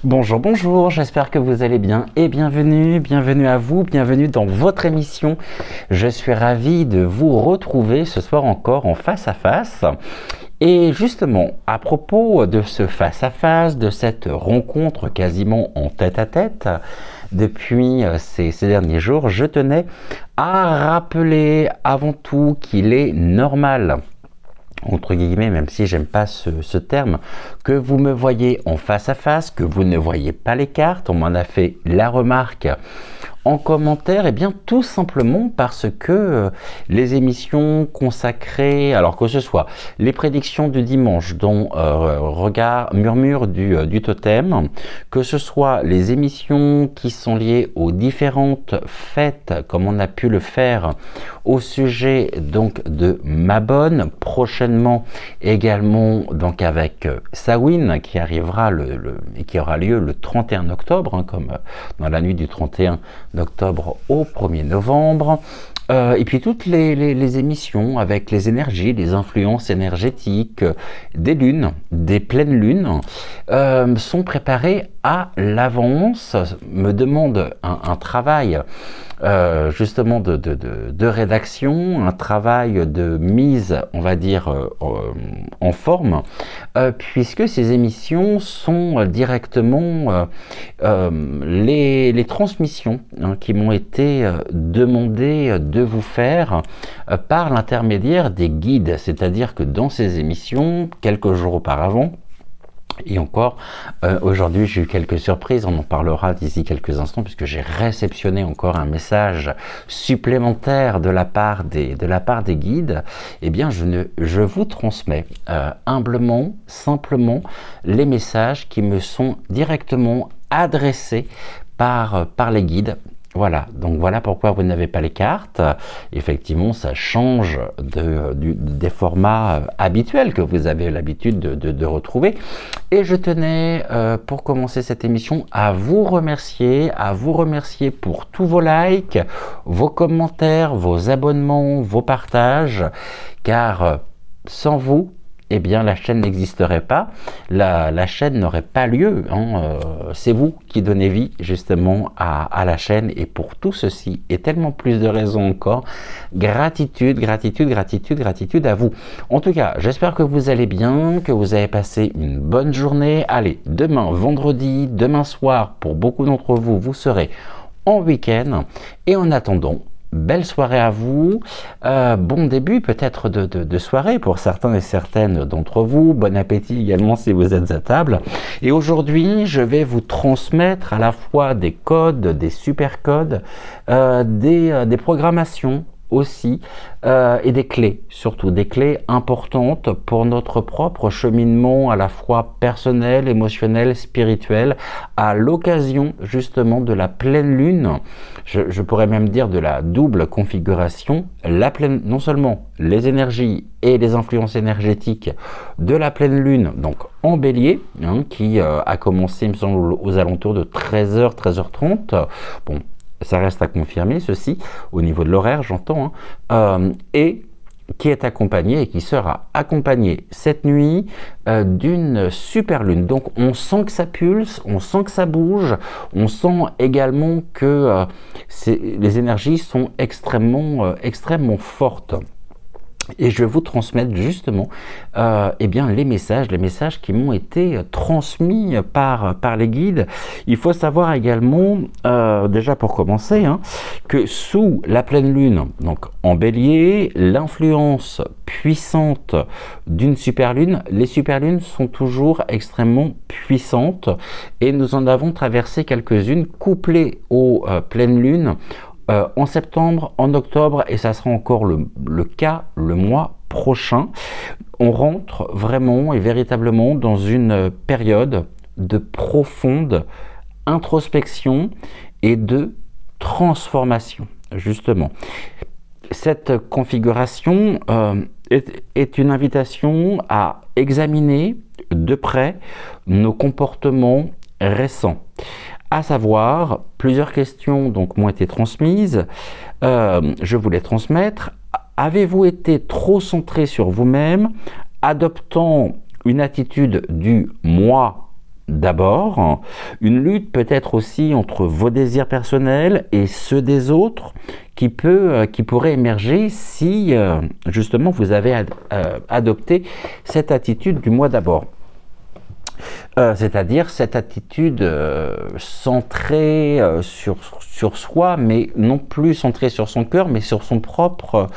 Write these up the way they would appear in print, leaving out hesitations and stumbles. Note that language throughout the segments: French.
Bonjour, bonjour, j'espère que vous allez bien et bienvenue à vous, bienvenue dans votre émission. Je suis ravi de vous retrouver ce soir encore en face à face. Et justement, à propos de ce face à face, de cette rencontre quasiment en tête à tête, depuis ces derniers jours, je tenais à rappeler avant tout qu'il est normal, entre guillemets, même si j'aime pas ce terme, que vous me voyez en face à face, que vous ne voyez pas les cartes. On m'en a fait la remarque en commentaire, et bien tout simplement parce que les émissions consacrées, alors que ce soit les prédictions du dimanche dont regard murmure du totem, que ce soit les émissions qui sont liées aux différentes fêtes comme on a pu le faire au sujet donc de Mabon, prochainement également donc avec Samhain qui arrivera et qui aura lieu le 31 octobre, hein, comme dans la nuit du 31 d'octobre au 1er novembre, et puis toutes les émissions avec les énergies, les influences énergétiques des lunes, des pleines lunes, sont préparées à l'avance, me demande un travail justement de rédaction, un travail de mise, on va dire, en forme, puisque ces émissions sont directement les transmissions qui m'ont été demandées de vous faire par l'intermédiaire des guides, c'est-à-dire que dans ces émissions, quelques jours auparavant, et encore, aujourd'hui j'ai eu quelques surprises, on en parlera d'ici quelques instants puisque j'ai réceptionné encore un message supplémentaire de la part des guides. Eh bien je vous transmets humblement, simplement les messages qui me sont directement adressés par les guides. Voilà, donc voilà pourquoi vous n'avez pas les cartes. Effectivement, ça change des formats habituels que vous avez l'habitude de retrouver. Et je tenais, pour commencer cette émission, à vous remercier pour tous vos likes, vos commentaires, vos abonnements, vos partages, car sans vous, eh bien la chaîne n'existerait pas, la chaîne n'aurait pas lieu, hein. C'est vous qui donnez vie justement à la chaîne, et pour tout ceci et tellement plus de raisons encore, gratitude à vous. En tout cas, j'espère que vous allez bien, que vous avez passé une bonne journée. Allez, demain vendredi, demain soir, pour beaucoup d'entre vous, vous serez en week-end, et en attendant, belle soirée à vous, bon début peut-être de soirée pour certains et certaines d'entre vous, bon appétit également si vous êtes à table. Et aujourd'hui, je vais vous transmettre à la fois des codes, des super codes, des programmations aussi, et des clés, surtout des clés importantes pour notre propre cheminement à la fois personnel, émotionnel, spirituel, à l'occasion justement de la pleine lune. Je pourrais même dire de la double configuration, la pleine, non seulement les énergies et les influences énergétiques de la pleine lune, donc en bélier, hein, qui a commencé, il me semble, aux alentours de 13h, 13h30. Bon, ça reste à confirmer, ceci, au niveau de l'horaire, j'entends, hein, et qui est accompagné et qui sera accompagné cette nuit d'une super lune. Donc on sent que ça pulse, on sent que ça bouge, on sent également que les énergies sont extrêmement fortes. Et je vais vous transmettre justement eh bien, les messages qui m'ont été transmis par les guides. Il faut savoir également, déjà pour commencer, hein, que sous la pleine lune, donc en bélier, l'influence puissante d'une superlune, les superlunes sont toujours extrêmement puissantes, et nous en avons traversé quelques-unes couplées aux pleines lunes en septembre, en octobre, et ça sera encore le cas le mois prochain. On rentre vraiment et véritablement dans une période de profonde introspection et de transformation, justement. Cette configuration est une invitation à examiner de près nos comportements récents. À savoir, plusieurs questions donc m'ont été transmises, je vous les transmettre. Avez-vous été trop centré sur vous-même, adoptant une attitude du « moi d'abord. Une lutte peut être aussi entre vos désirs personnels et ceux des autres qui pourrait émerger si justement vous avez adopté cette attitude du moi d'abord. C'est-à-dire cette attitude centrée sur soi, mais non plus centrée sur son cœur, mais sur son propre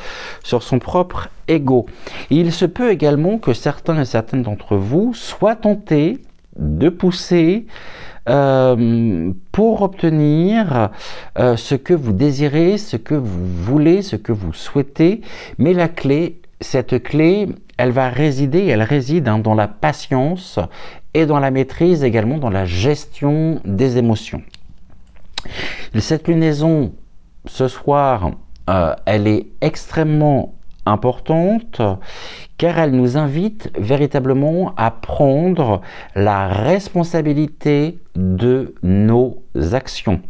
ego. Et il se peut également que certains et certaines d'entre vous soient tentés de pousser pour obtenir ce que vous désirez, ce que vous voulez, ce que vous souhaitez, mais la clé, cette clé, elle réside dans la patience et dans la maîtrise, également dans la gestion des émotions. Cette lunaison, ce soir, elle est extrêmement importante car elle nous invite véritablement à prendre la responsabilité de nos actions.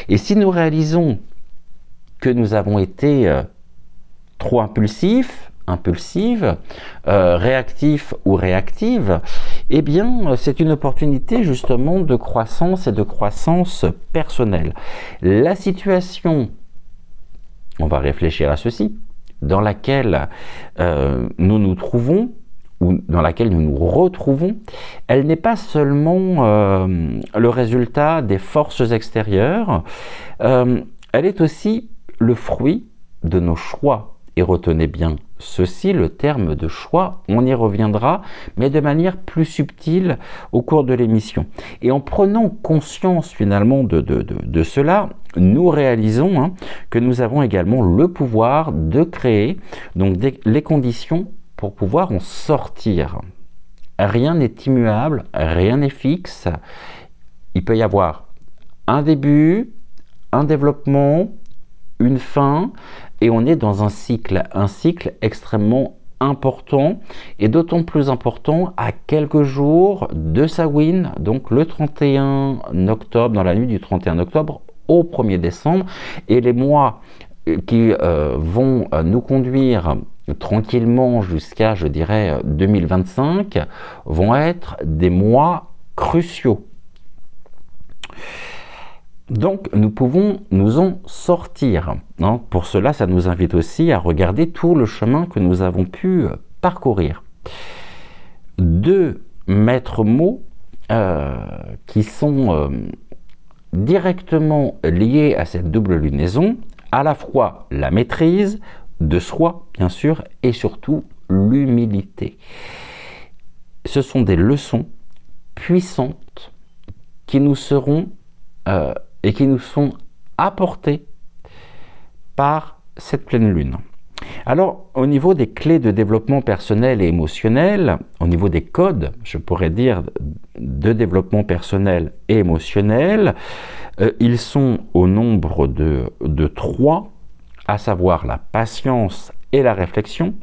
Et si nous réalisons que nous avons été trop impulsive, réactif ou réactive, eh bien, c'est une opportunité justement de croissance et de croissance personnelle. La situation, on va réfléchir à ceci, dans laquelle nous nous trouvons, ou dans laquelle nous nous retrouvons, elle n'est pas seulement le résultat des forces extérieures, elle est aussi le fruit de nos choix. Et retenez bien ceci, le terme de choix, on y reviendra, mais de manière plus subtile au cours de l'émission. Et en prenant conscience finalement de cela, nous réalisons que nous avons également le pouvoir de créer donc les conditions pour pouvoir en sortir. Rien n'est immuable, rien n'est fixe. Il peut y avoir un début, un développement, une fin, et on est dans un cycle extrêmement important, et d'autant plus important à quelques jours de Samhain, donc le 31 octobre, dans la nuit du 31 octobre au 1er décembre, et les mois qui vont nous conduire tranquillement jusqu'à, je dirais, 2025, vont être des mois cruciaux. Donc, nous pouvons nous en sortir. Pour cela, ça nous invite aussi à regarder tout le chemin que nous avons pu parcourir. Deux maîtres mots qui sont directement liés à cette double lunaison, à la fois la maîtrise de soi, bien sûr, et surtout l'humilité. Ce sont des leçons puissantes qui nous seront et qui nous sont apportées par cette pleine lune. Alors, au niveau des clés de développement personnel et émotionnel, au niveau des codes, je pourrais dire, de développement personnel et émotionnel, ils sont au nombre de 3, à savoir la patience et la réflexion,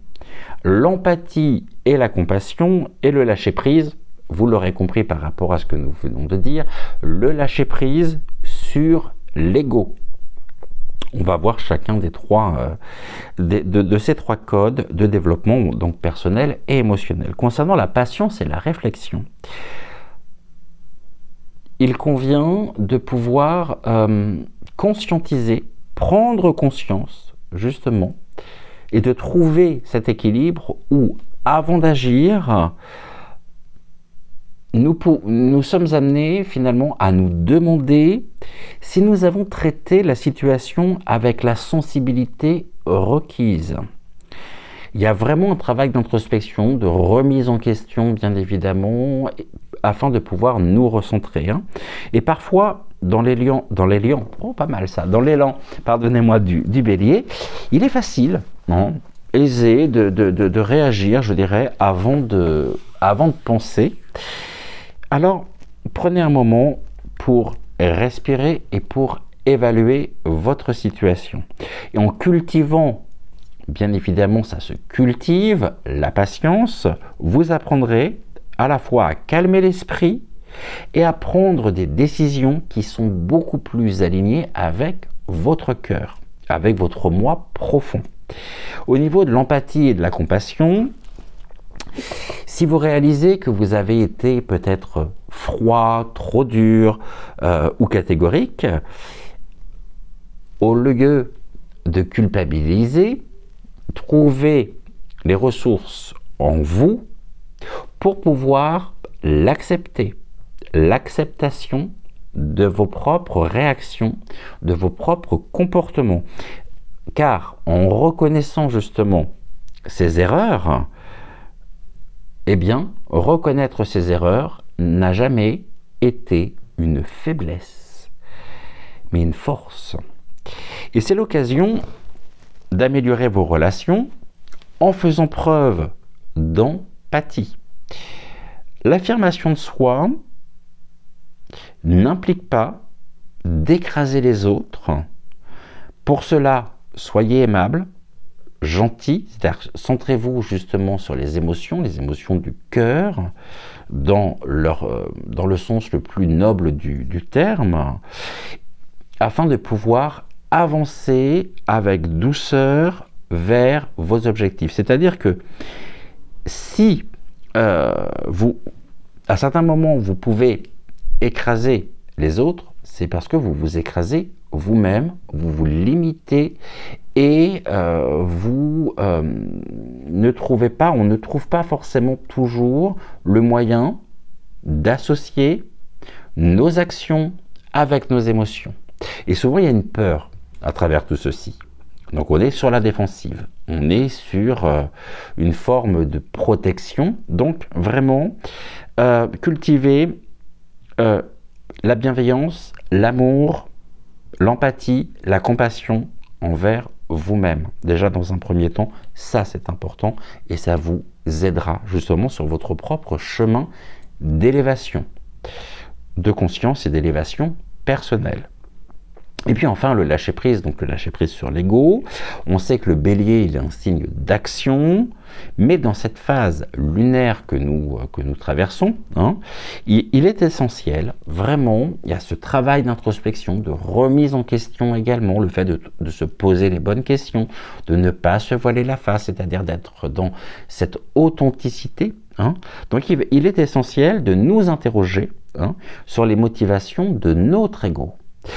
l'empathie et la compassion, et le lâcher-prise. Vous l'aurez compris par rapport à ce que nous venons de dire, le lâcher-prise sur l'ego. On va voir chacun des de ces 3 codes de développement, donc personnel et émotionnel. Concernant la patience et la réflexion, il convient de pouvoir conscientiser, prendre conscience, justement, et de trouver cet équilibre où, avant d'agir, nous sommes amenés finalement à nous demander si nous avons traité la situation avec la sensibilité requise. Il y a vraiment un travail d'introspection, de remise en question, bien évidemment, afin de pouvoir nous recentrer. Et parfois, dans l'élan, oh pas mal ça, dans l'élan, pardonnez-moi, du bélier, il est facile, aisé de réagir, je dirais, avant de penser. Alors, prenez un moment pour respirer et pour évaluer votre situation. Et en cultivant, bien évidemment, ça se cultive, la patience, vous apprendrez à la fois à calmer l'esprit et à prendre des décisions qui sont beaucoup plus alignées avec votre cœur, avec votre moi profond. Au niveau de l'empathie et de la compassion, Si vous réalisez que vous avez été peut-être froid, trop dur ou catégorique, au lieu de culpabiliser, trouvez les ressources en vous pour pouvoir l'accepter. L'acceptation de vos propres réactions, de vos propres comportements. Car en reconnaissant justement ces erreurs, eh bien, reconnaître ces erreurs n'a jamais été une faiblesse, mais une force. Et c'est l'occasion d'améliorer vos relations en faisant preuve d'empathie. L'affirmation de soi n'implique pas d'écraser les autres. Pour cela, soyez aimable, gentil, c'est-à-dire centrez-vous justement sur les émotions du cœur, dans le sens le plus noble du terme, afin de pouvoir avancer avec douceur vers vos objectifs. C'est-à-dire que si à certains moments, vous pouvez écraser les autres, c'est parce que vous vous écrasez vous-même, vous vous limitez et on ne trouve pas forcément toujours le moyen d'associer nos actions avec nos émotions. Et souvent, il y a une peur à travers tout ceci. Donc, on est sur la défensive. On est sur une forme de protection. Donc, vraiment, cultiver la bienveillance, l'amour, l'empathie, la compassion envers vous-même. Déjà, dans un premier temps, ça, c'est important et ça vous aidera justement sur votre propre chemin d'élévation de conscience et d'élévation personnelle. Et puis enfin, le lâcher-prise, donc le lâcher-prise sur l'ego. On sait que le bélier, il est un signe d'action, mais dans cette phase lunaire que nous traversons, il est essentiel, vraiment, il y a ce travail d'introspection, de remise en question également, le fait de se poser les bonnes questions, de ne pas se voiler la face, c'est-à-dire d'être dans cette authenticité. Donc il est essentiel de nous interroger sur les motivations de notre ego.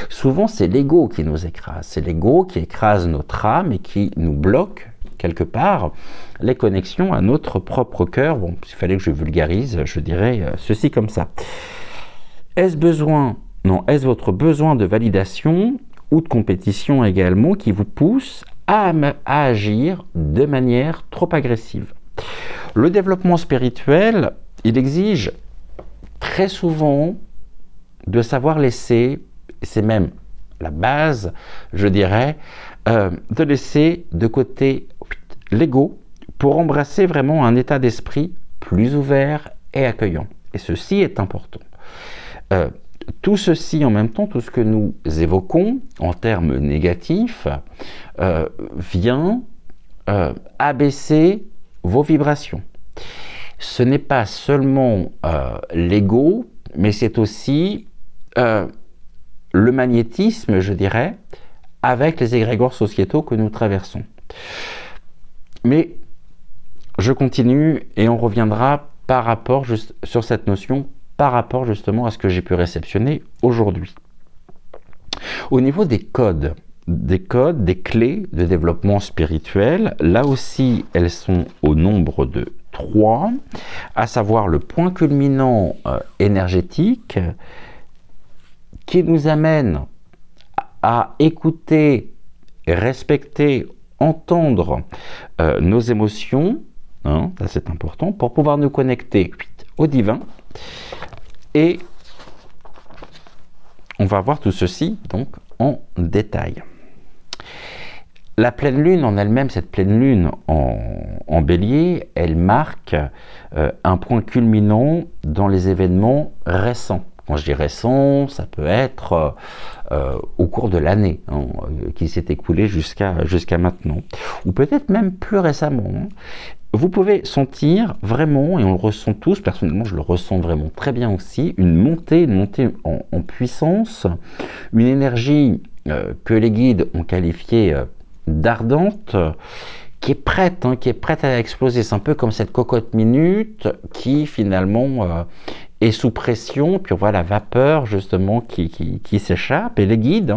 Souvent, c'est l'ego qui nous écrase, c'est l'ego qui écrase notre âme et qui nous bloque, quelque part, les connexions à notre propre cœur. Bon, s'il fallait que je vulgarise, je dirais ceci comme ça. Est-ce votre besoin de validation ou de compétition également qui vous pousse à agir de manière trop agressive? Le développement spirituel, il exige très souvent de savoir laisser, c'est même la base, je dirais, de laisser de côté l'ego pour embrasser vraiment un état d'esprit plus ouvert et accueillant. Et ceci est important. Tout ceci en même temps, tout ce que nous évoquons en termes négatifs, vient abaisser vos vibrations. Ce n'est pas seulement l'ego, mais c'est aussi le magnétisme, je dirais, avec les égrégores sociétaux que nous traversons. Mais je continue et on reviendra sur cette notion par rapport justement à ce que j'ai pu réceptionner aujourd'hui. Au niveau des codes, des clés de développement spirituel, là aussi elles sont au nombre de 3, à savoir le point culminant énergétique qui nous amène à écouter, respecter, entendre nos émotions, ça c'est important, pour pouvoir nous connecter au divin. Et on va voir tout ceci donc en détail. La pleine lune en elle-même, cette pleine lune en bélier, elle marque un point culminant dans les événements récents. Quand je dis récent, ça peut être au cours de l'année qui s'est écoulée jusqu'à maintenant, ou peut-être même plus récemment. Vous pouvez sentir vraiment, et on le ressent tous, personnellement je le ressens vraiment très bien aussi, une montée en puissance, une énergie que les guides ont qualifiée d'ardente, qui est prête, hein, qui est prête à exploser. C'est un peu comme cette cocotte minute qui finalement est sous pression, puis on voit la vapeur justement qui s'échappe, et les guides,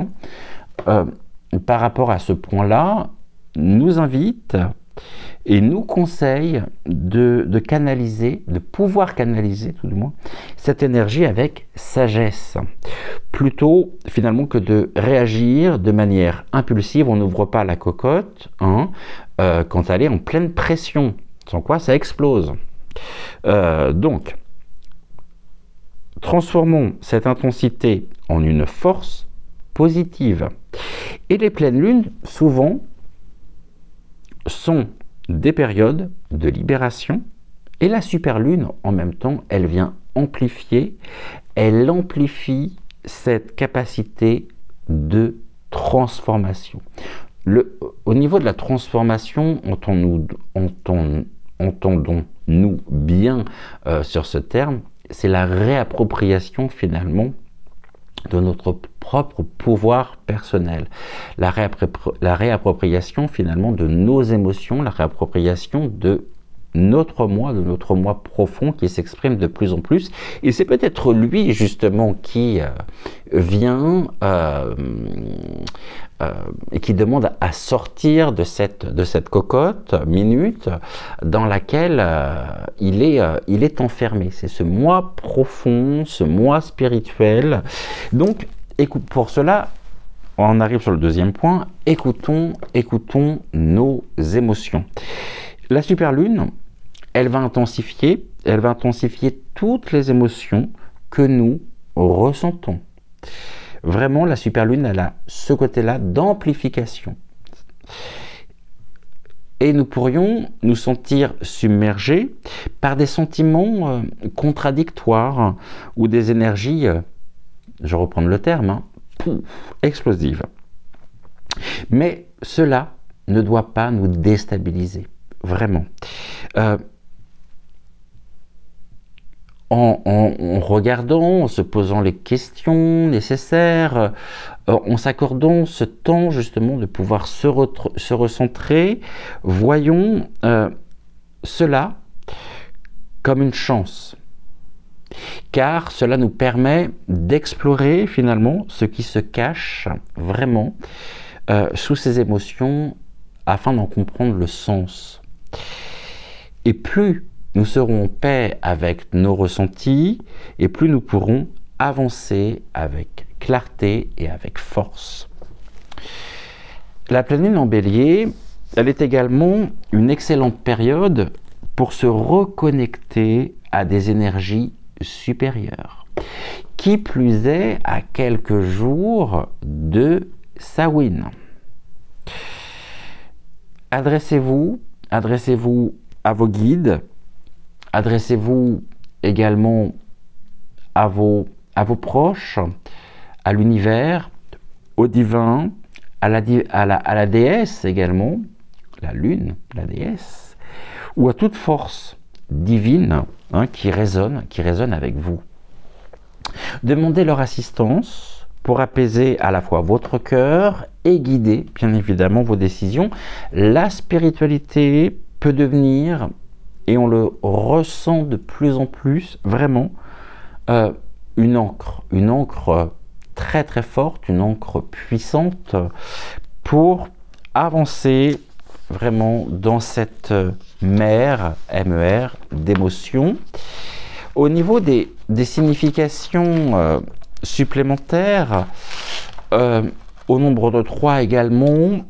hein, par rapport à ce point-là, nous invitent et nous conseillent de canaliser, de pouvoir canaliser tout du moins, cette énergie avec sagesse. Plutôt finalement que de réagir de manière impulsive, on n'ouvre pas la cocotte hein, quand elle est en pleine pression, sans quoi ça explose. Donc, transformons cette intensité en une force positive. Et les pleines lunes, souvent, sont des périodes de libération. Et la superlune, en même temps, elle vient amplifier, elle amplifie cette capacité de transformation. Au niveau de la transformation, entendons-nous bien sur ce terme, c'est la réappropriation finalement de notre propre pouvoir personnel, la réappropriation finalement de nos émotions, la réappropriation de notre moi profond qui s'exprime de plus en plus. Et c'est peut-être lui justement qui vient et qui demande à sortir de cette cocotte minute dans laquelle il est enfermé. C'est ce moi profond, ce moi spirituel. Donc, pour cela, on arrive sur le deuxième point, écoutons nos émotions. La superlune, elle va intensifier toutes les émotions que nous ressentons. Vraiment, la superlune, elle a ce côté-là d'amplification. Et nous pourrions nous sentir submergés par des sentiments contradictoires ou des énergies, je vais reprendre le terme, hein, explosives. Mais cela ne doit pas nous déstabiliser, vraiment. En regardant, en se posant les questions nécessaires, en s'accordant ce temps justement de pouvoir se recentrer, voyons cela comme une chance. Car cela nous permet d'explorer finalement ce qui se cache vraiment sous ces émotions afin d'en comprendre le sens. Et plus nous serons en paix avec nos ressentis, et plus nous pourrons avancer avec clarté et avec force. La pleine lune en Bélier, elle est également une excellente période pour se reconnecter à des énergies supérieures. Qui plus est, à quelques jours de Samhain. Adressez-vous à vos guides, adressez-vous également à vos proches, à l'univers, au divin, à la déesse également, la lune, la déesse, ou à toute force divine hein, qui résonne avec vous. Demandez leur assistance pour apaiser à la fois votre cœur et guider bien évidemment vos décisions. La spiritualité peut devenir, et on le ressent de plus en plus, vraiment, une encre très très forte, une encre puissante pour avancer vraiment dans cette mer, MER, d'émotions. Au niveau des significations supplémentaires, au nombre de 3 également,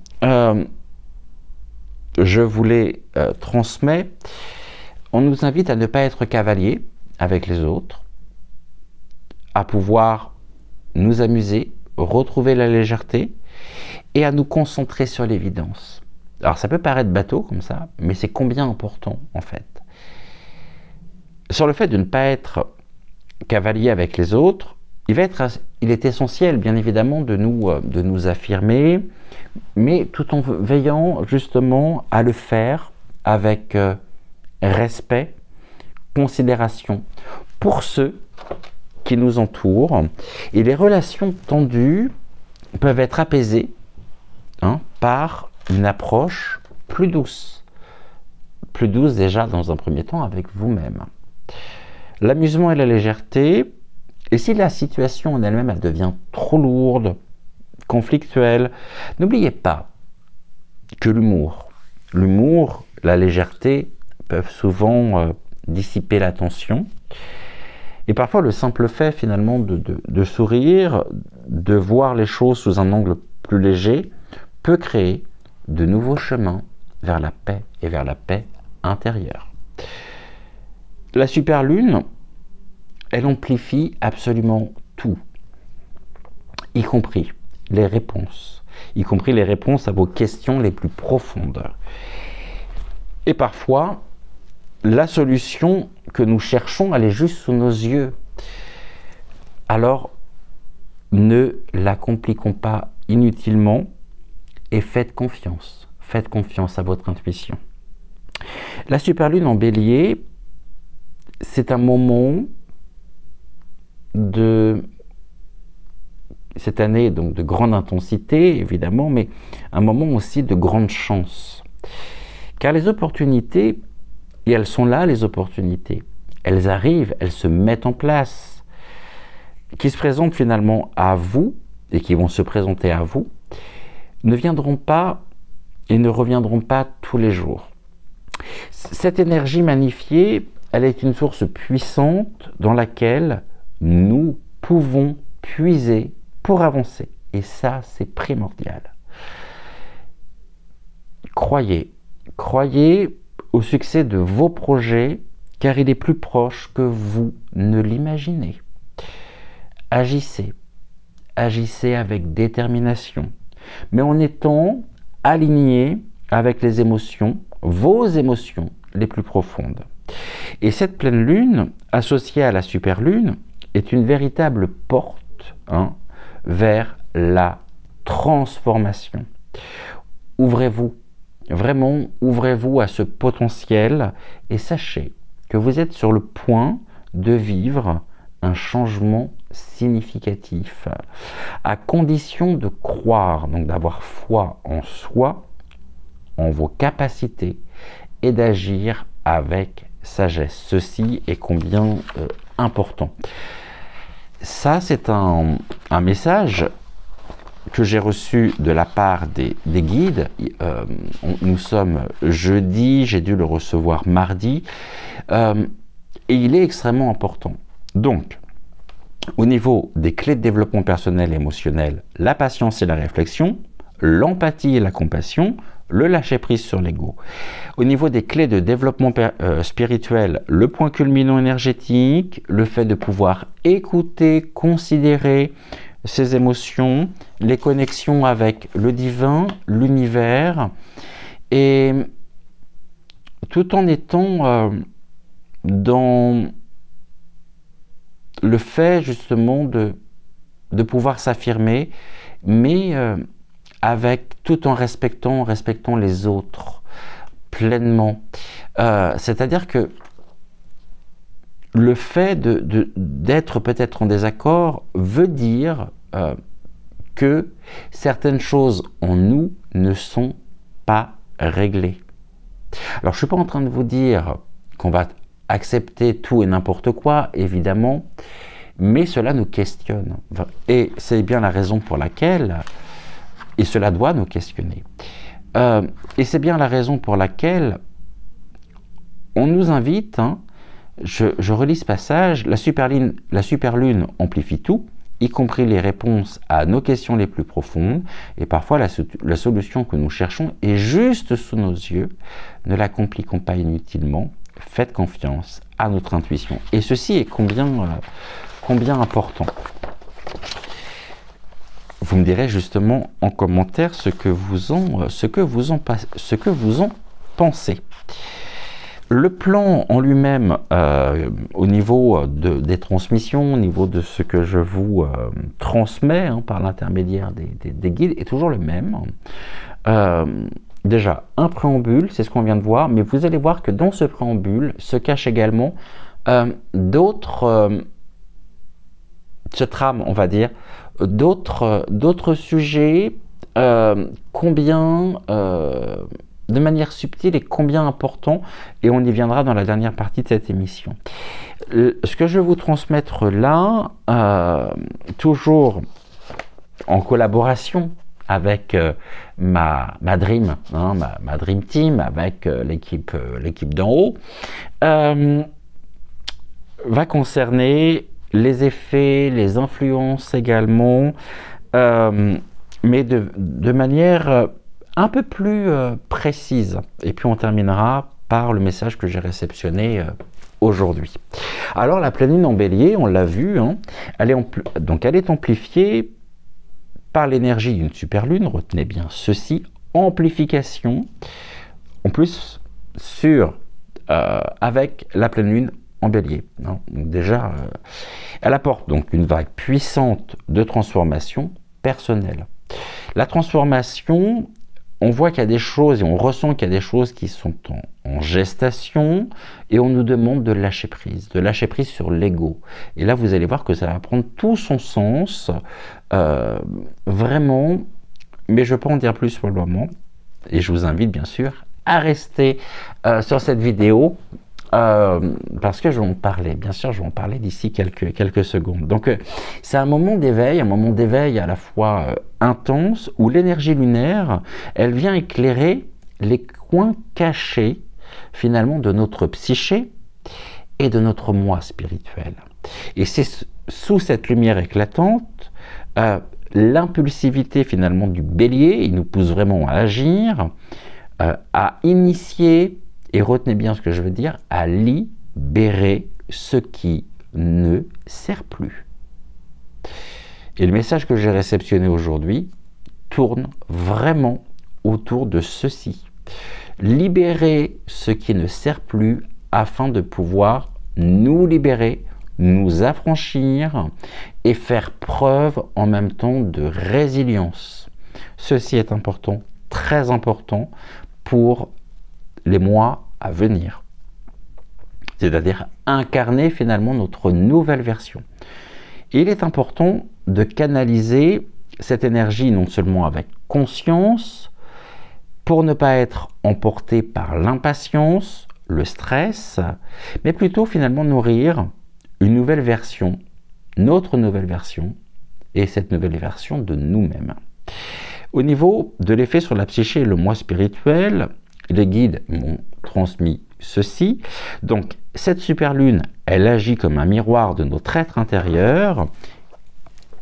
je vous les transmets. On nous invite à ne pas être cavalier avec les autres, à pouvoir nous amuser, retrouver la légèreté et à nous concentrer sur l'évidence. Alors ça peut paraître bateau comme ça, mais c'est combien important en fait. Sur le fait de ne pas être cavalier avec les autres, il est essentiel bien évidemment de nous affirmer, mais tout en veillant justement à le faire avec respect, considération pour ceux qui nous entourent. Et les relations tendues peuvent être apaisées hein, par une approche plus douce. Plus douce déjà dans un premier temps avec vous-même. L'amusement et la légèreté, et si la situation en elle-même elle devient trop lourde, conflictuelle, n'oubliez pas que l'humour, la légèreté peuvent souvent dissiper la tension. Et parfois le simple fait finalement de sourire, de voir les choses sous un angle plus léger, peut créer de nouveaux chemins vers la paix et vers la paix intérieure. La superlune, elle amplifie absolument tout, y compris les réponses à vos questions les plus profondes. Et parfois, la solution que nous cherchons, elle est juste sous nos yeux. Alors, ne la compliquons pas inutilement et faites confiance. Faites confiance à votre intuition. La superlune en bélier, c'est un moment de cette année donc de grande intensité évidemment, mais un moment aussi de grande chance. Car les opportunités, et elles sont là les opportunités, elles arrivent, elles se mettent en place, qui se présentent finalement à vous et qui vont se présenter à vous, ne viendront pas et ne reviendront pas tous les jours. Cette énergie magnifiée, elle est une source puissante dans laquelle nous pouvons puiser pour avancer. Et ça, c'est primordial. Croyez au succès de vos projets, car il est plus proche que vous ne l'imaginez. Agissez avec détermination, mais en étant aligné avec les émotions, vos émotions les plus profondes. Et cette pleine lune, associée à la super lune, est une véritable porte vers la transformation. Ouvrez-vous, vraiment ouvrez-vous à ce potentiel et sachez que vous êtes sur le point de vivre un changement significatif, à condition de croire, donc d'avoir foi en soi, en vos capacités et d'agir avec sagesse. Ceci est combien important. Ça, c'est un message que j'ai reçu de la part des guides. Nous sommes jeudi, j'ai dû le recevoir mardi, et il est extrêmement important. Donc, au niveau des clés de développement personnel et émotionnel, la patience et la réflexion, l'empathie et la compassion, le lâcher-prise sur l'ego. Au niveau des clés de développement spirituel, le point culminant énergétique, le fait de pouvoir écouter, considérer ses émotions, les connexions avec le divin, l'univers, et tout en étant dans le fait justement de pouvoir s'affirmer, mais tout en respectant les autres pleinement. C'est-à-dire que le fait d'être peut-être en désaccord veut dire que certaines choses en nous ne sont pas réglées. Alors je ne suis pas en train de vous dire qu'on va accepter tout et n'importe quoi, évidemment, mais cela nous questionne. Et c'est bien la raison pour laquelle, et cela doit nous questionner, et c'est bien la raison pour laquelle on nous invite, je relis ce passage, la superlune amplifie tout, y compris les réponses à nos questions les plus profondes, et parfois la solution que nous cherchons est juste sous nos yeux. Ne la compliquons pas inutilement, faites confiance à notre intuition. Et ceci est combien important. Vous me direz justement en commentaire ce que vous en pensez. Le plan en lui-même, au niveau des transmissions, au niveau de ce que je vous transmets par l'intermédiaire des guides, est toujours le même. Déjà, un préambule, c'est ce qu'on vient de voir, mais vous allez voir que dans ce préambule se cachent également d'autres, se trament, on va dire, d'autres sujets combien de manière subtile et combien important, et on y viendra dans la dernière partie de cette émission. Ce que je vais vous transmettre là, toujours en collaboration avec ma Dream, hein, ma Dream Team, avec l'équipe d'en haut, va concerner les effets, les influences également, mais de manière un peu plus précise. Et puis on terminera par le message que j'ai réceptionné aujourd'hui. Alors la pleine lune en bélier, on l'a vu, hein, elle est amplifiée par l'énergie d'une super lune, retenez bien ceci, amplification, en plus avec la pleine lune en bélier. Hein. Donc déjà, elle apporte donc une vague puissante de transformation personnelle. La transformation, on voit qu'il y a des choses et on ressent qu'il y a des choses qui sont en gestation et on nous demande de lâcher prise sur l'ego. Et là, vous allez voir que ça va prendre tout son sens, vraiment, mais je peux en dire plus pour le moment. Et je vous invite bien sûr à rester sur cette vidéo parce que je vais en parler, bien sûr, je vais en parler d'ici quelques secondes. Donc, c'est un moment d'éveil à la fois intense, où l'énergie lunaire, elle vient éclairer les coins cachés, finalement, de notre psyché et de notre moi spirituel. Et c'est sous cette lumière éclatante, l'impulsivité, finalement, du bélier, il nous pousse vraiment à agir, à initier, et retenez bien ce que je veux dire, à libérer ce qui ne sert plus. Et le message que j'ai réceptionné aujourd'hui tourne vraiment autour de ceci. Libérer ce qui ne sert plus afin de pouvoir nous libérer, nous affranchir et faire preuve en même temps de résilience. Ceci est important, très important pour les mois à venir, c'est-à-dire incarner finalement notre nouvelle version. Et il est important de canaliser cette énergie non seulement avec conscience, pour ne pas être emporté par l'impatience, le stress, mais plutôt finalement nourrir une nouvelle version, notre nouvelle version, et cette nouvelle version de nous-mêmes. Au niveau de l'effet sur la psyché et le moi spirituel, les guides m'ont transmis ceci. Donc, cette super lune, elle agit comme un miroir de notre être intérieur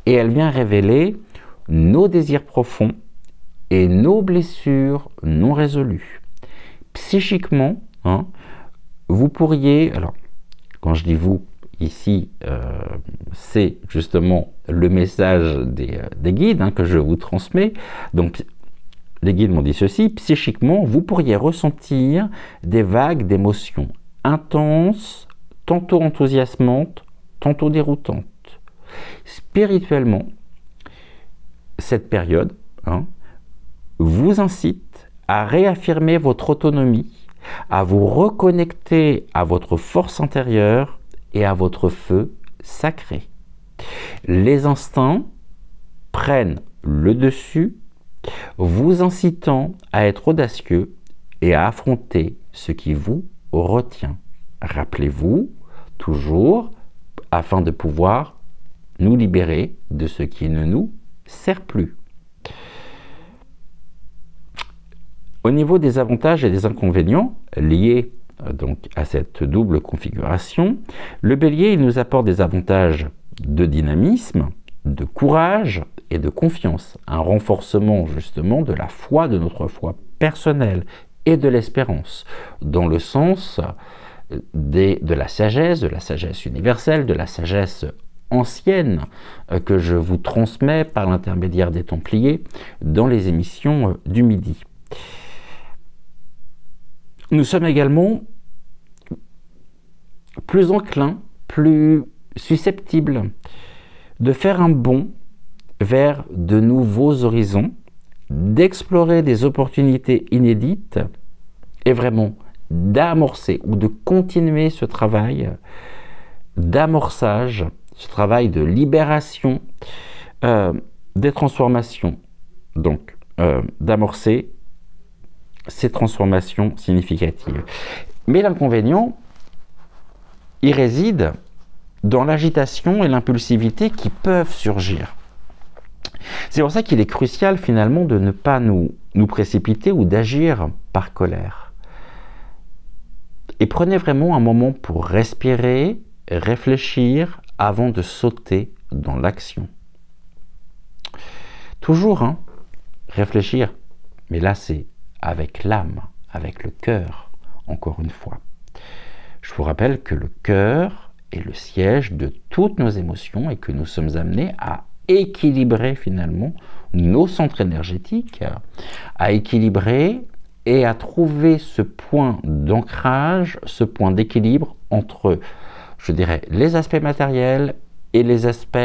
et elle vient révéler nos désirs profonds et nos blessures non résolues. Psychiquement, hein, vous pourriez, alors, quand je dis vous, ici, c'est justement le message des guides hein, que je vous transmets. Donc, les guides m'ont dit ceci, psychiquement, vous pourriez ressentir des vagues d'émotions intenses, tantôt enthousiasmantes, tantôt déroutantes. Spirituellement, cette période hein, vous incite à réaffirmer votre autonomie, à vous reconnecter à votre force intérieure et à votre feu sacré. Les instincts prennent le dessus, vous incitant à être audacieux et à affronter ce qui vous retient. Rappelez-vous, toujours, afin de pouvoir nous libérer de ce qui ne nous sert plus. Au niveau des avantages et des inconvénients liés donc à cette double configuration, le bélier il nous apporte des avantages de dynamisme, de courage et de confiance, un renforcement justement de la foi, de notre foi personnelle et de l'espérance, dans le sens de la sagesse universelle, de la sagesse ancienne que je vous transmets par l'intermédiaire des Templiers dans les émissions du midi. Nous sommes également plus enclins, plus susceptibles de faire un bond vers de nouveaux horizons, d'explorer des opportunités inédites et vraiment d'amorcer ou de continuer ce travail d'amorçage, ce travail de libération des transformations. Donc, d'amorcer ces transformations significatives. Mais l'inconvénient, il réside dans l'agitation et l'impulsivité qui peuvent surgir. C'est pour ça qu'il est crucial finalement de ne pas nous précipiter ou d'agir par colère. Et prenez vraiment un moment pour respirer, réfléchir avant de sauter dans l'action. Toujours, réfléchir, mais là c'est avec l'âme, avec le cœur, encore une fois. Je vous rappelle que le cœur est le siège de toutes nos émotions et que nous sommes amenés à équilibrer finalement nos centres énergétiques, à équilibrer et à trouver ce point d'ancrage, ce point d'équilibre entre, je dirais, les aspects matériels et les aspects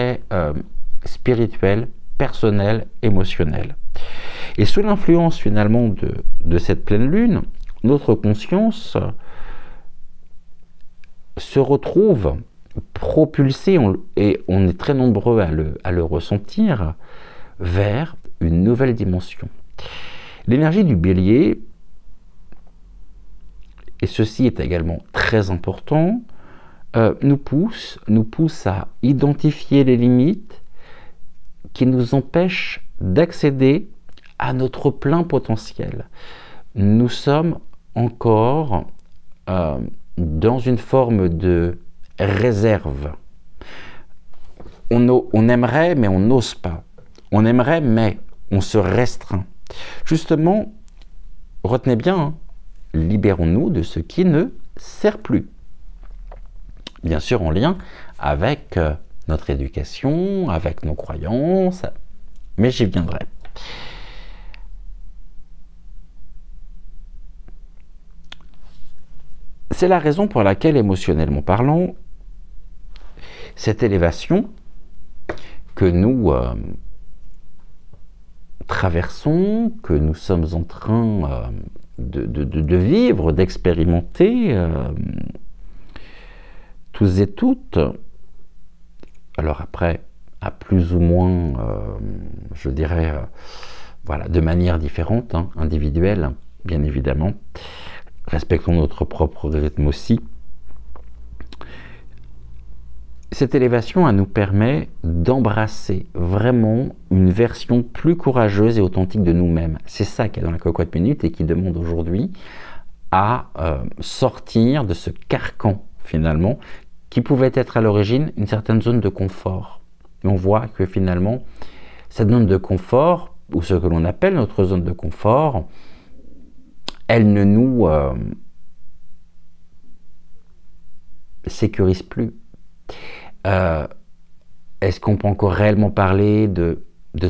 spirituels, personnels, émotionnels. Et sous l'influence finalement de cette pleine lune, notre conscience se retrouve propulsée, et on est très nombreux à le ressentir, vers une nouvelle dimension. L'énergie du Bélier, et ceci est également très important, nous pousse à identifier les limites qui nous empêchent d'accéder à notre plein potentiel. Nous sommes encore dans une forme de réserve. On aimerait, mais on n'ose pas. On aimerait, mais on se restreint. Justement, retenez bien, libérons-nous de ce qui ne sert plus. Bien sûr, en lien avec notre éducation, avec nos croyances, mais j'y viendrai. C'est la raison pour laquelle, émotionnellement parlant, cette élévation que nous traversons, que nous sommes en train de vivre, d'expérimenter, tous et toutes, alors après, à plus ou moins, je dirais, voilà, de manière différente, individuelle, bien évidemment, respectons notre propre rythme aussi. Cette élévation, elle nous permet d'embrasser vraiment une version plus courageuse et authentique de nous-mêmes. C'est ça qu'il y a dans la cocotte minute et qui demande aujourd'hui à sortir de ce carcan, finalement, qui pouvait être à l'origine une certaine zone de confort. Et on voit que finalement, cette zone de confort, ou ce que l'on appelle notre zone de confort, elle ne nous sécurise plus. Est-ce qu'on peut encore réellement parler de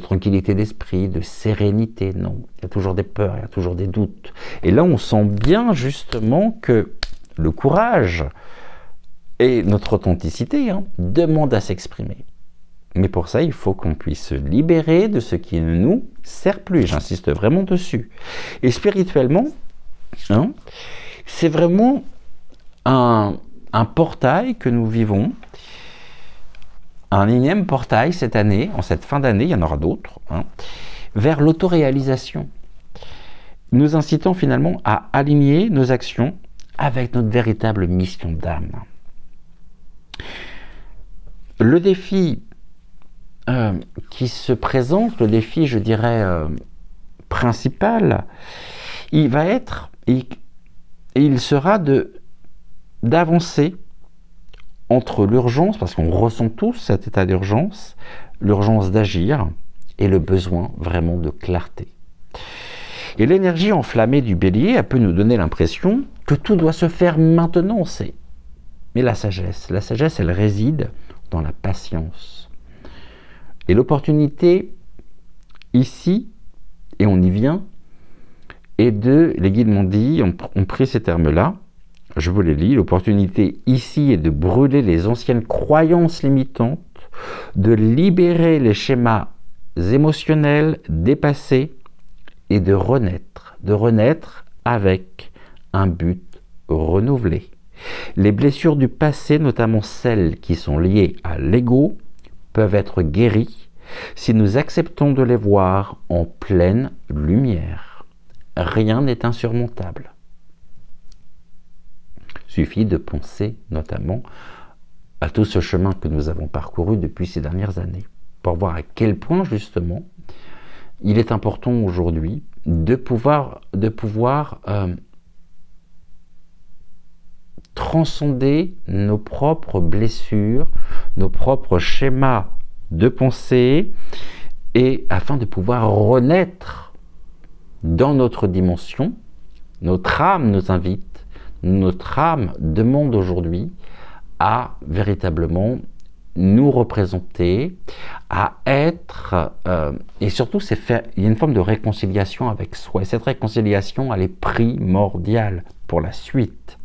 tranquillité d'esprit, de sérénité? Non, il y a toujours des peurs, il y a toujours des doutes. Et là, on sent bien justement que le courage et notre authenticité demandent à s'exprimer. Mais pour ça, il faut qu'on puisse se libérer de ce qui ne nous sert plus. J'insiste vraiment dessus. Et spirituellement, c'est vraiment un portail que nous vivons, un énième portail cette année, en cette fin d'année, il y en aura d'autres, vers l'autoréalisation, nous incitant finalement à aligner nos actions avec notre véritable mission d'âme. Le défi qui se présente, le défi, je dirais, principal, il va être, il sera d'avancer entre l'urgence, parce qu'on ressent tous cet état d'urgence, l'urgence d'agir et le besoin vraiment de clarté. Et l'énergie enflammée du Bélier, elle peut nous donner l'impression que tout doit se faire maintenant. Mais la sagesse, elle réside dans la patience. Et l'opportunité ici, et on y vient, et les guides m'ont dit, ont pris ces termes-là, je vous les lis, l'opportunité ici est de brûler les anciennes croyances limitantes, de libérer les schémas émotionnels dépassés et de renaître avec un but renouvelé. Les blessures du passé, notamment celles qui sont liées à l'ego, peuvent être guéries si nous acceptons de les voir en pleine lumière. rien n'est insurmontable. Il suffit de penser notamment à tout ce chemin que nous avons parcouru depuis ces dernières années, pour voir à quel point justement il est important aujourd'hui de pouvoir transcender nos propres blessures, nos propres schémas de pensée, et afin de pouvoir renaître dans notre dimension. Notre âme nous invite, notre âme demande aujourd'hui à véritablement nous représenter, à être, et surtout il y a une forme de réconciliation avec soi, et cette réconciliation elle est primordiale pour la suite.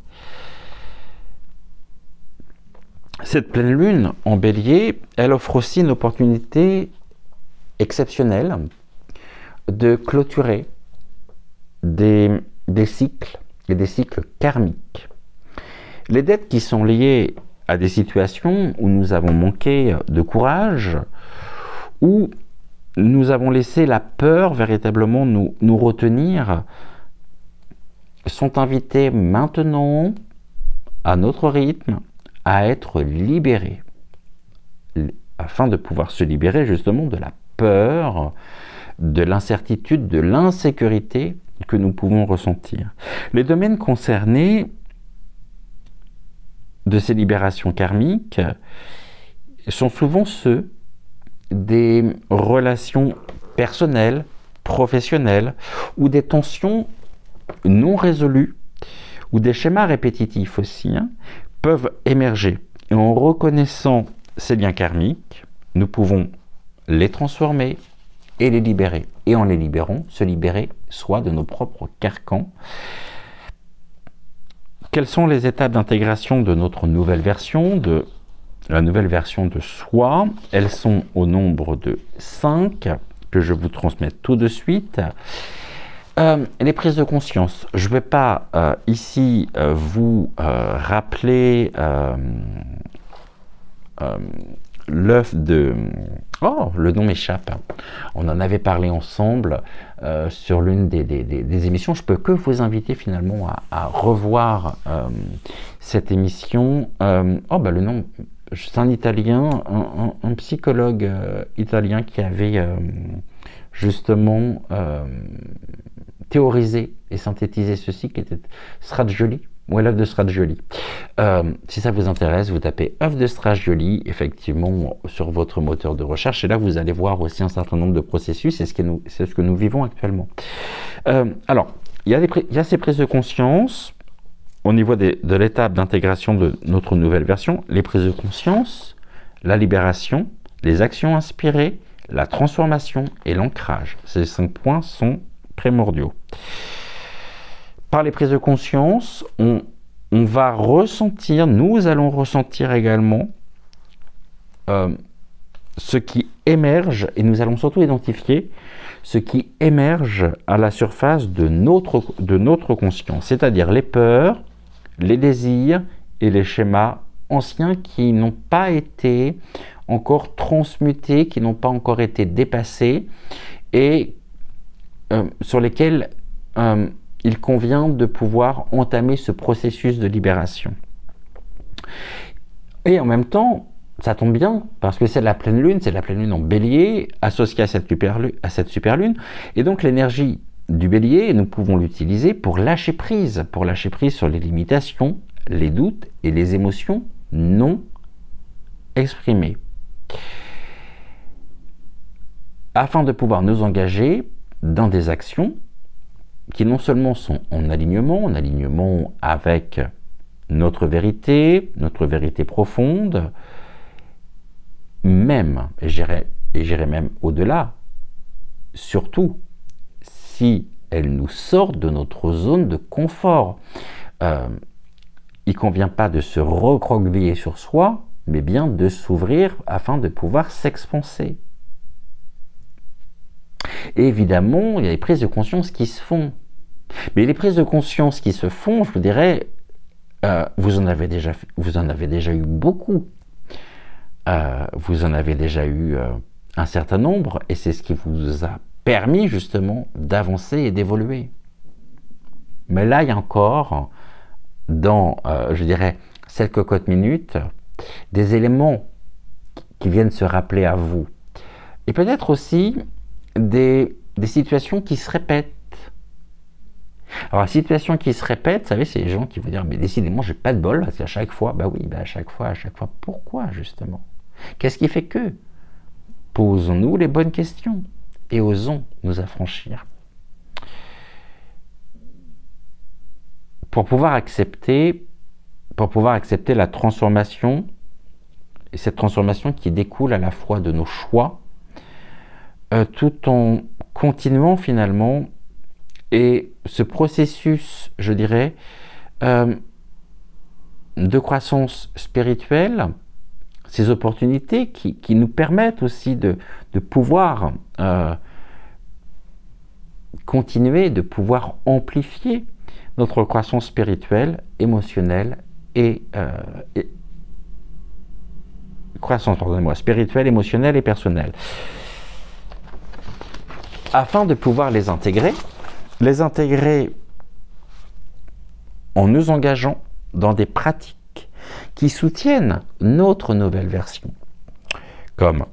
Cette pleine lune en Bélier, elle offre aussi une opportunité exceptionnelle de clôturer des cycles, et des cycles karmiques. Les dettes qui sont liées à des situations où nous avons manqué de courage, où nous avons laissé la peur véritablement nous retenir, sont invitées maintenant, à notre rythme, à être libérées, afin de pouvoir se libérer justement de la peur, de l'incertitude, de l'insécurité que nous pouvons ressentir. Les domaines concernés de ces libérations karmiques sont souvent ceux des relations personnelles, professionnelles, ou des tensions non résolues, ou des schémas répétitifs aussi, peuvent émerger. Et en reconnaissant ces liens karmiques, nous pouvons les transformer et les libérer. Et en les libérant, se libérer soit de nos propres carcans. Quelles sont les étapes d'intégration de notre nouvelle version, de la nouvelle version de soi? Elles sont au nombre de 5 que je vous transmets tout de suite. Les prises de conscience. Je ne vais pas ici vous rappeler l'œuf de... Oh, le nom m'échappe. On en avait parlé ensemble sur l'une des émissions. Je peux que vous inviter finalement à revoir cette émission. Le nom, c'est un Italien, un psychologue italien qui avait justement théorisé et synthétisé ceci, qui était Stradioli, ou l'œuvre de Stradioli. Si ça vous intéresse, vous tapez œuvre de Stradioli, effectivement, sur votre moteur de recherche, et là vous allez voir aussi un certain nombre de processus, c'est ce que nous vivons actuellement. Alors, il y a ces prises de conscience au niveau de l'étape d'intégration de notre nouvelle version, les prises de conscience, la libération, les actions inspirées, la transformation et l'ancrage. Ces 5 points sont primordiaux. Par les prises de conscience, on va ressentir, nous allons ressentir également ce qui émerge, et nous allons surtout identifier ce qui émerge à la surface de notre conscience, c'est-à-dire les peurs, les désirs et les schémas anciens qui n'ont pas été encore transmutés, qui n'ont pas encore été dépassés, et sur lesquels il convient de pouvoir entamer ce processus de libération. Et en même temps, ça tombe bien, parce que c'est la pleine lune en bélier, associée à cette super lune, et donc l'énergie du bélier, nous pouvons l'utiliser pour lâcher prise sur les limitations, les doutes et les émotions non exprimées, afin de pouvoir nous engager dans des actions qui non seulement sont en alignement avec notre vérité profonde, même, et j'irai même au-delà, surtout si elle nous sort de notre zone de confort. Il ne convient pas de se recroqueviller sur soi, mais bien de s'ouvrir afin de pouvoir s'expanser. Et évidemment, il y a des prises de conscience qui se font. Mais les prises de conscience qui se font, je vous dirais, vous en avez déjà eu beaucoup. Vous en avez déjà eu un certain nombre, et c'est ce qui vous a permis justement d'avancer et d'évoluer. Mais là, il y a encore, dans, je dirais, cette cocotte minute, des éléments qui viennent se rappeler à vous. Et peut-être aussi des situations qui se répètent. Alors, la situation qui se répète, vous savez, c'est les gens qui vont dire, mais décidément, j'ai pas de bol, parce qu'à chaque fois, bah oui, bah à chaque fois, pourquoi, justement? Qu'est-ce qui fait que? Posons-nous les bonnes questions et osons nous affranchir. Pour pouvoir accepter la transformation, et cette transformation qui découle à la fois de nos choix, tout en continuant finalement, et ce processus, je dirais, de croissance spirituelle, ces opportunités qui nous permettent aussi de pouvoir continuer, de pouvoir amplifier notre croissance spirituelle, émotionnelle croissance, pardonnez-moi, spirituelle, émotionnelle et personnelle. Afin de pouvoir les intégrer en nous engageant dans des pratiques qui soutiennent notre nouvelle version, comme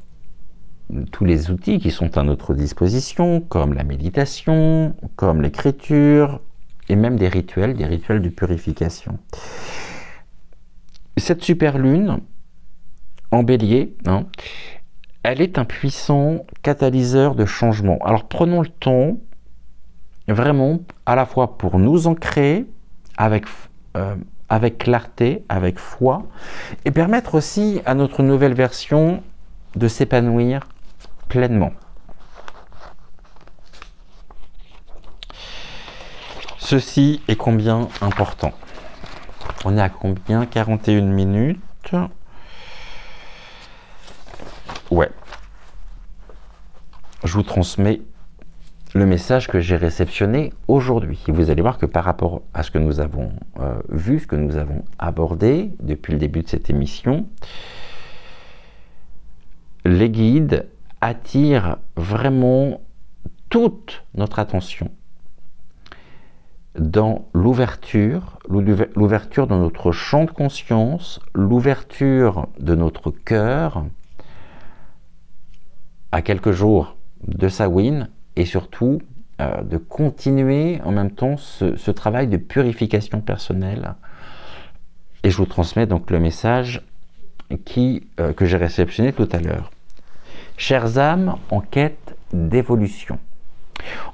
tous les outils qui sont à notre disposition, comme la méditation, comme l'écriture, et même des rituels de purification. Cette super lune en bélier, elle est un puissant catalyseur de changement. Alors prenons le temps, vraiment, à la fois pour nous ancrer avec clarté, avec foi, et permettre aussi à notre nouvelle version de s'épanouir pleinement. Ceci est combien important. On est à combien? 41 minutes. Ouais. Je vous transmets le message que j'ai réceptionné aujourd'hui. Et vous allez voir que par rapport à ce que nous avons vu, ce que nous avons abordé depuis le début de cette émission, les guides attirent vraiment toute notre attention dans l'ouverture de notre champ de conscience, l'ouverture de notre cœur à quelques jours de Samhain, et surtout de continuer en même temps ce travail de purification personnelle. Et je vous transmets donc le message que j'ai réceptionné tout à l'heure. Chères âmes en quête d'évolution,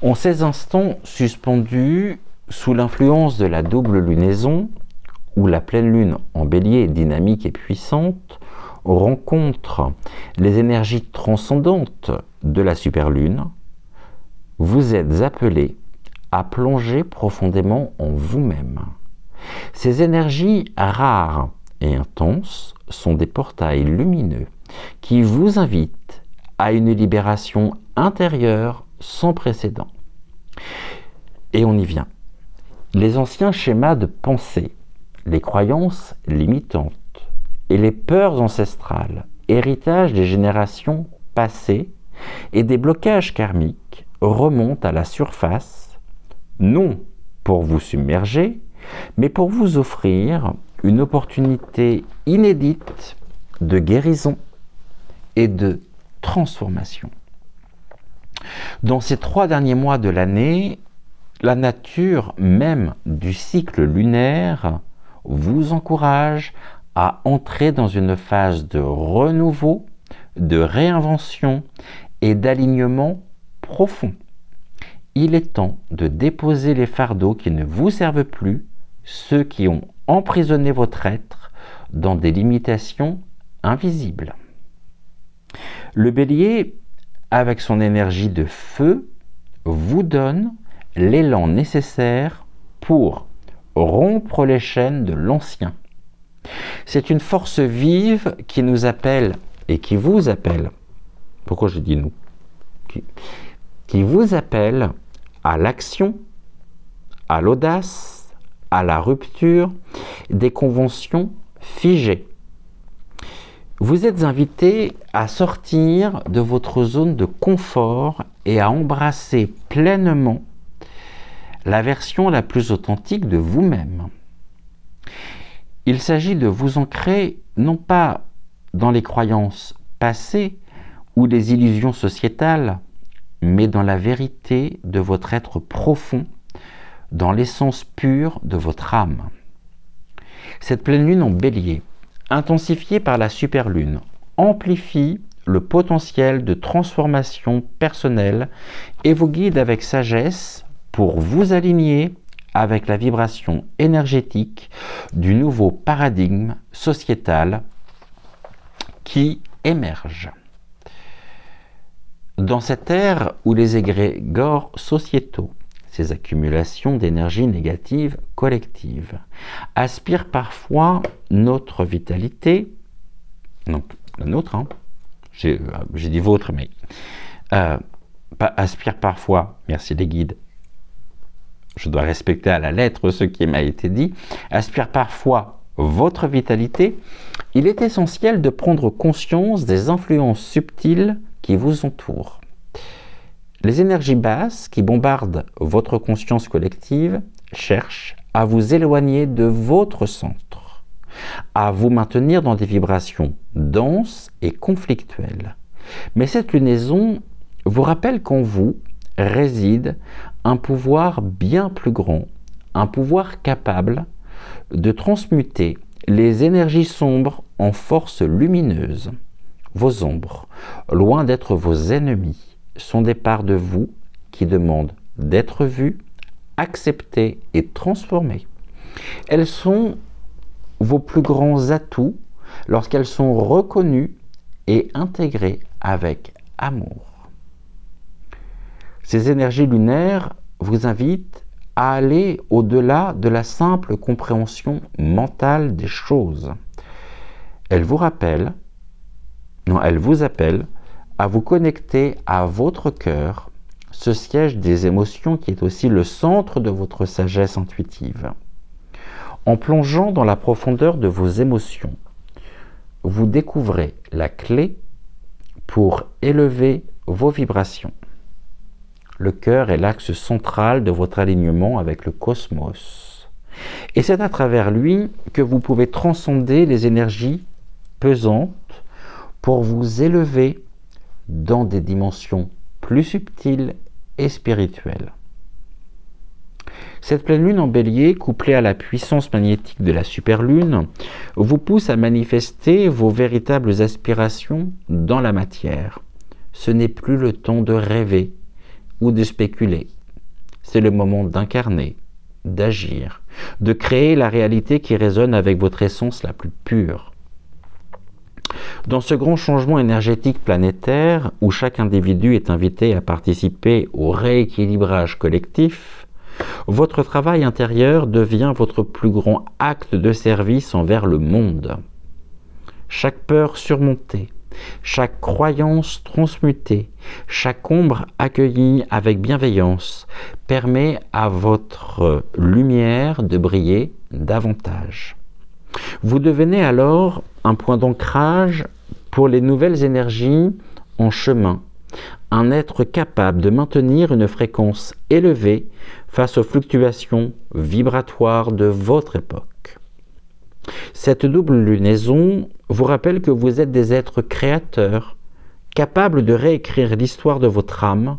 en ces instants suspendus sous l'influence de la double lunaison, où la pleine lune en bélier dynamique et puissante rencontre les énergies transcendantes de la superlune, vous êtes appelés à plonger profondément en vous-même. Ces énergies rares et intenses sont des portails lumineux qui vous invitent à une libération intérieure sans précédent. Et on y vient. Les anciens schémas de pensée, les croyances limitantes et les peurs ancestrales, héritage des générations passées et des blocages karmiques, remontent à la surface, non pour vous submerger, mais pour vous offrir une opportunité inédite de guérison et de transformation. Dans ces 3 derniers mois de l'année, la nature même du cycle lunaire vous encourage à entrer dans une phase de renouveau, de réinvention et d'alignement profond. Il est temps de déposer les fardeaux qui ne vous servent plus, ceux qui ont emprisonné votre être dans des limitations invisibles. Le bélier, avec son énergie de feu, vous donne l'élan nécessaire pour rompre les chaînes de l'ancien. C'est une force vive qui nous appelle et qui vous appelle. Pourquoi je dis nous? Qui vous appelle à l'action, à l'audace, à la rupture des conventions figées. Vous êtes invité à sortir de votre zone de confort et à embrasser pleinement la version la plus authentique de vous-même. Il s'agit de vous ancrer non pas dans les croyances passées ou les illusions sociétales, mais dans la vérité de votre être profond, dans l'essence pure de votre âme. Cette pleine lune en bélier, intensifiée par la superlune, amplifie le potentiel de transformation personnelle et vous guide avec sagesse pour vous aligner avec la vibration énergétique du nouveau paradigme sociétal qui émerge. Dans cette ère où les égrégores sociétaux, ces accumulations d'énergie négative collective, aspirent parfois notre vitalité, non, la nôtre, hein, j'ai dit vôtre, mais aspirent parfois, merci les guides, je dois respecter à la lettre ce qui m'a été dit, aspirent parfois votre vitalité, il est essentiel de prendre conscience des influences subtiles qui vous entourent. Les énergies basses qui bombardent votre conscience collective cherchent à vous éloigner de votre centre, à vous maintenir dans des vibrations denses et conflictuelles. Mais cette lunaison vous rappelle qu'en vous réside un pouvoir bien plus grand, un pouvoir capable de transmuter les énergies sombres en forces lumineuses. Vos ombres, loin d'être vos ennemis, sont des parts de vous qui demandent d'être vues, acceptées et transformées. Elles sont vos plus grands atouts lorsqu'elles sont reconnues et intégrées avec amour. Ces énergies lunaires vous invitent à aller au-delà de la simple compréhension mentale des choses. Elles vous appellent à vous connecter à votre cœur, ce siège des émotions qui est aussi le centre de votre sagesse intuitive. En plongeant dans la profondeur de vos émotions, vous découvrez la clé pour élever vos vibrations. Le cœur est l'axe central de votre alignement avec le cosmos. Et c'est à travers lui que vous pouvez transcender les énergies pesantes pour vous élever dans des dimensions plus subtiles et spirituelles. Cette pleine lune en bélier, couplée à la puissance magnétique de la superlune, vous pousse à manifester vos véritables aspirations dans la matière. Ce n'est plus le temps de rêver ou de spéculer. C'est le moment d'incarner, d'agir, de créer la réalité qui résonne avec votre essence la plus pure. Dans ce grand changement énergétique planétaire, où chaque individu est invité à participer au rééquilibrage collectif, votre travail intérieur devient votre plus grand acte de service envers le monde. Chaque peur surmontée, chaque croyance transmutée, chaque ombre accueillie avec bienveillance permet à votre lumière de briller davantage. Vous devenez alors un point d'ancrage pour les nouvelles énergies en chemin, un être capable de maintenir une fréquence élevée face aux fluctuations vibratoires de votre époque. Cette double lunaison vous rappelle que vous êtes des êtres créateurs, capables de réécrire l'histoire de votre âme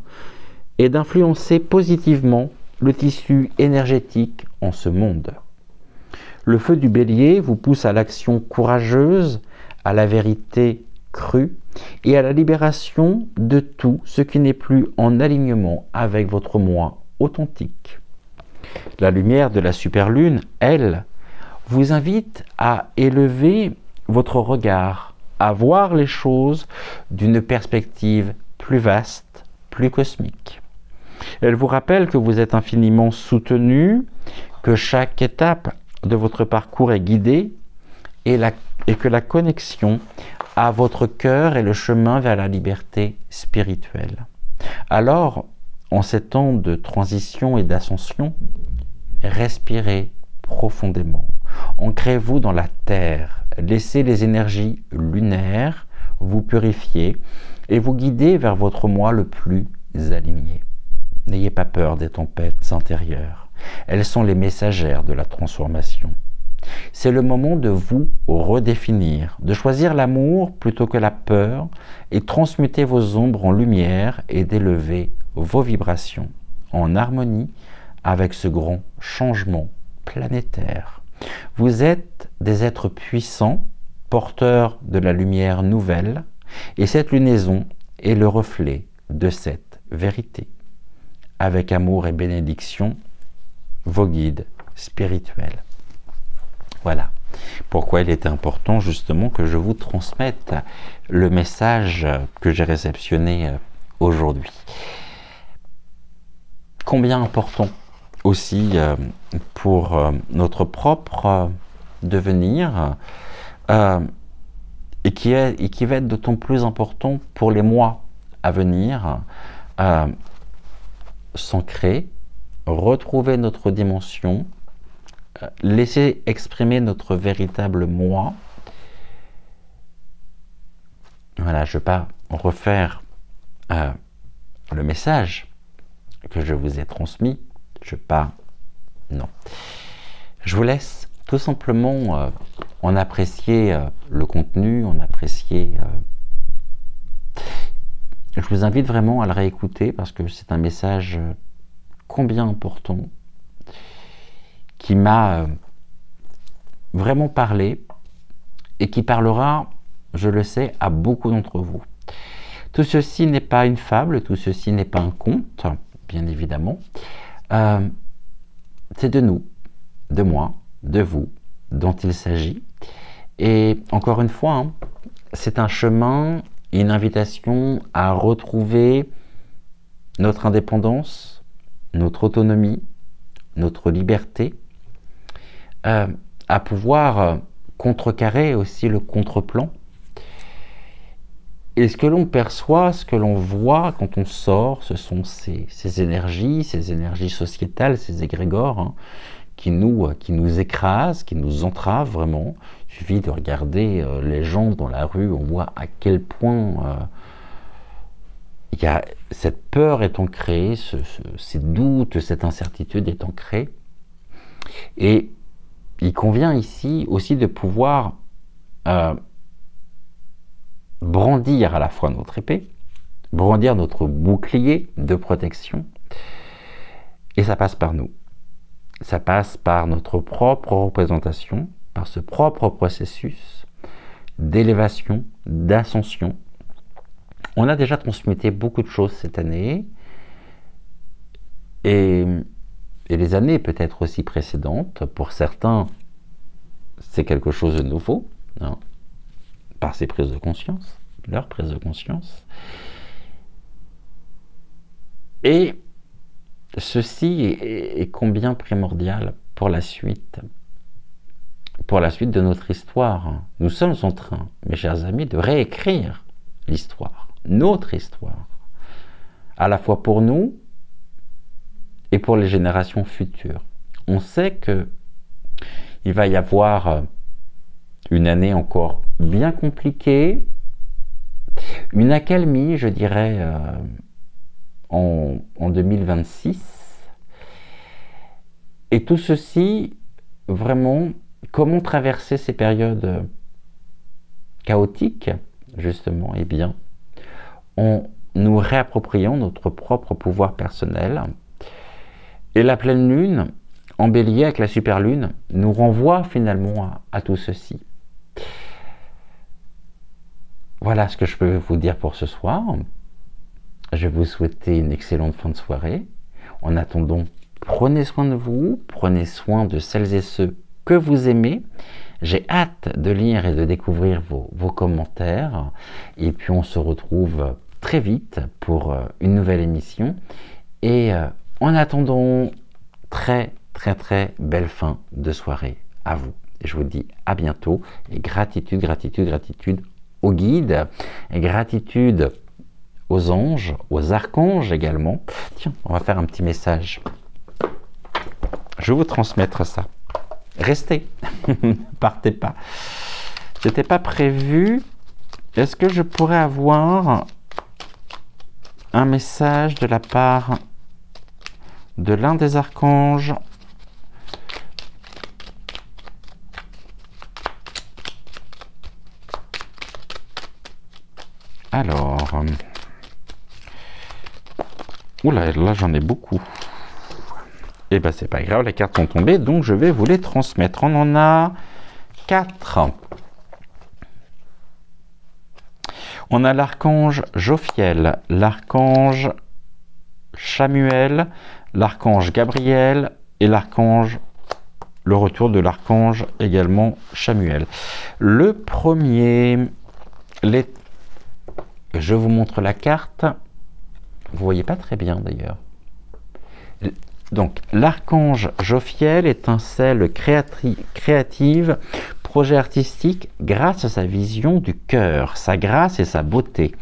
et d'influencer positivement le tissu énergétique en ce monde. Le feu du bélier vous pousse à l'action courageuse, à la vérité crue et à la libération de tout ce qui n'est plus en alignement avec votre moi authentique. La lumière de la superlune, elle, vous invite à élever votre regard, à voir les choses d'une perspective plus vaste, plus cosmique. Elle vous rappelle que vous êtes infiniment soutenu, que chaque étape de votre parcours est guidée et que la connexion à votre cœur est le chemin vers la liberté spirituelle. Alors, en ces temps de transition et d'ascension, respirez profondément. Ancrez-vous dans la terre. Laissez les énergies lunaires vous purifier et vous guider vers votre moi le plus aligné. N'ayez pas peur des tempêtes intérieures. Elles sont les messagères de la transformation. C'est le moment de vous redéfinir, de choisir l'amour plutôt que la peur et transmuter vos ombres en lumière et d'élever vos vibrations en harmonie avec ce grand changement planétaire. Vous êtes des êtres puissants, porteurs de la lumière nouvelle, et cette lunaison est le reflet de cette vérité. Avec amour et bénédiction, vos guides spirituels. Voilà pourquoi il était important justement que je vous transmette le message que j'ai réceptionné aujourd'hui. Combien important aussi pour notre propre devenir et qui va être d'autant plus important pour les mois à venir, s'ancrer, retrouver notre dimension, laisser exprimer notre véritable moi. Voilà, je ne vais pas refaire le message que je vous ai transmis. Je ne vais pas... Non. Je vous laisse tout simplement en apprécier le contenu, en apprécier... Je vous invite vraiment à le réécouter parce que c'est un message combien important qui m'a vraiment parlé et qui parlera, je le sais, à beaucoup d'entre vous. Tout ceci n'est pas une fable, tout ceci n'est pas un conte, bien évidemment. C'est de nous, de moi, de vous, dont il s'agit. Et encore une fois, hein, c'est un chemin, une invitation à retrouver notre indépendance, notre autonomie, notre liberté, à pouvoir contrecarrer aussi le contre-plan. Et ce que l'on perçoit, ce que l'on voit quand on sort, ce sont ces énergies sociétales, ces égrégores, hein, qui nous écrasent, qui nous entravent vraiment. Il suffit de regarder les gens dans la rue, on voit à quel point cette peur est ancrée, ces doutes, cette incertitude est ancrée. Et il convient ici aussi de pouvoir brandir à la fois notre épée, brandir notre bouclier de protection, et ça passe par nous. Ça passe par notre propre représentation, par ce propre processus d'élévation, d'ascension. On a déjà transmuté beaucoup de choses cette année, et les années peut-être aussi précédentes. Pour certains, c'est quelque chose de nouveau, hein, par ces prises de conscience, leur prise de conscience. Et ceci est combien primordial pour la suite de notre histoire. Nous sommes en train, mes chers amis, de réécrire l'histoire, notre histoire, à la fois pour nous et pour les générations futures. On sait que il va y avoir une année encore bien compliquée, une accalmie, je dirais, en 2026. Et tout ceci, vraiment, comment traverser ces périodes chaotiques, justement, eh bien, en nous réappropriant notre propre pouvoir personnel. Et la pleine lune, en bélier avec la super lune, nous renvoie finalement à tout ceci. Voilà ce que je peux vous dire pour ce soir. Je vais vous souhaiter une excellente fin de soirée. En attendant, prenez soin de vous, prenez soin de celles et ceux que vous aimez. J'ai hâte de lire et de découvrir vos commentaires. Et puis on se retrouve très vite pour une nouvelle émission. Et en attendant, très belle fin de soirée à vous. Et je vous dis à bientôt. Et gratitude aux guides. Et gratitude aux anges, aux archanges également. Tiens, on va faire un petit message. Je vais vous transmettre ça. Restez, ne partez pas. C'était pas prévu. Est-ce que je pourrais avoir un message de la part de l'un des archanges. Alors, oula, là j'en ai beaucoup. Et ben c'est pas grave, les cartes sont tombées, donc je vais vous les transmettre. On en a 4. On a l'archange Jophiel, l'archange Chamuel, l'archange Gabriel et l'archange, le retour de l'archange également Chamuel. Le premier, je vous montre la carte. Vous voyez pas très bien d'ailleurs. Donc, l'archange Jophiel, étincelle créative, projet artistique grâce à sa vision du cœur, sa grâce et sa beauté.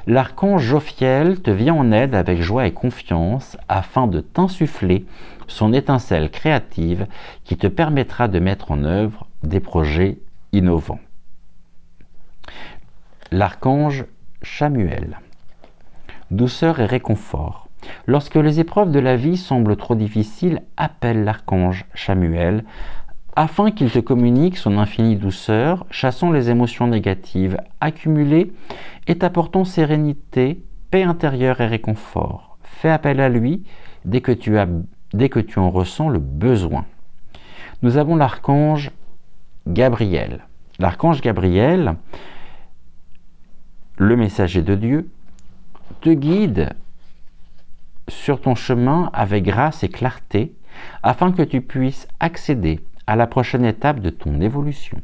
L'archange Jophiel te vient en aide avec joie et confiance afin de t'insuffler son étincelle créative qui te permettra de mettre en œuvre des projets innovants. L'archange Chamuel, douceur et réconfort. Lorsque les épreuves de la vie semblent trop difficiles, appelle l'archange Chamuel afin qu'il te communique son infinie douceur, chassant les émotions négatives accumulées et t'apportant sérénité, paix intérieure et réconfort. Fais appel à lui dès que tu en ressens le besoin. Nous avons l'archange Gabriel. L'archange Gabriel, le messager de Dieu, te guide sur ton chemin avec grâce et clarté afin que tu puisses accéder à la prochaine étape de ton évolution.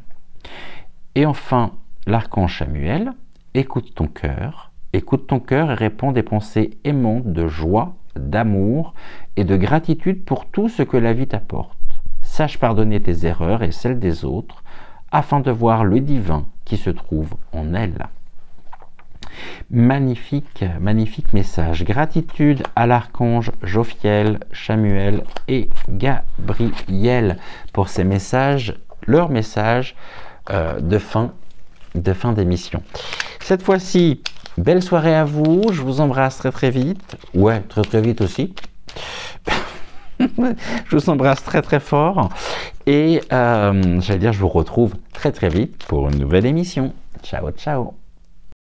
Et enfin, l'archange Chamuel, écoute ton cœur et répand des pensées aimantes de joie, d'amour et de gratitude pour tout ce que la vie t'apporte. Sache pardonner tes erreurs et celles des autres afin de voir le divin qui se trouve en elles. Magnifique, magnifique message. Gratitude à l'archange Jophiel, Chamuel et Gabriel pour ces messages, leurs messages de fin d'émission. Cette fois-ci, belle soirée à vous. Je vous embrasse très très vite. Ouais, très très vite aussi. Je vous embrasse très très fort. Et j'allais dire, je vous retrouve très très vite pour une nouvelle émission. Ciao, ciao.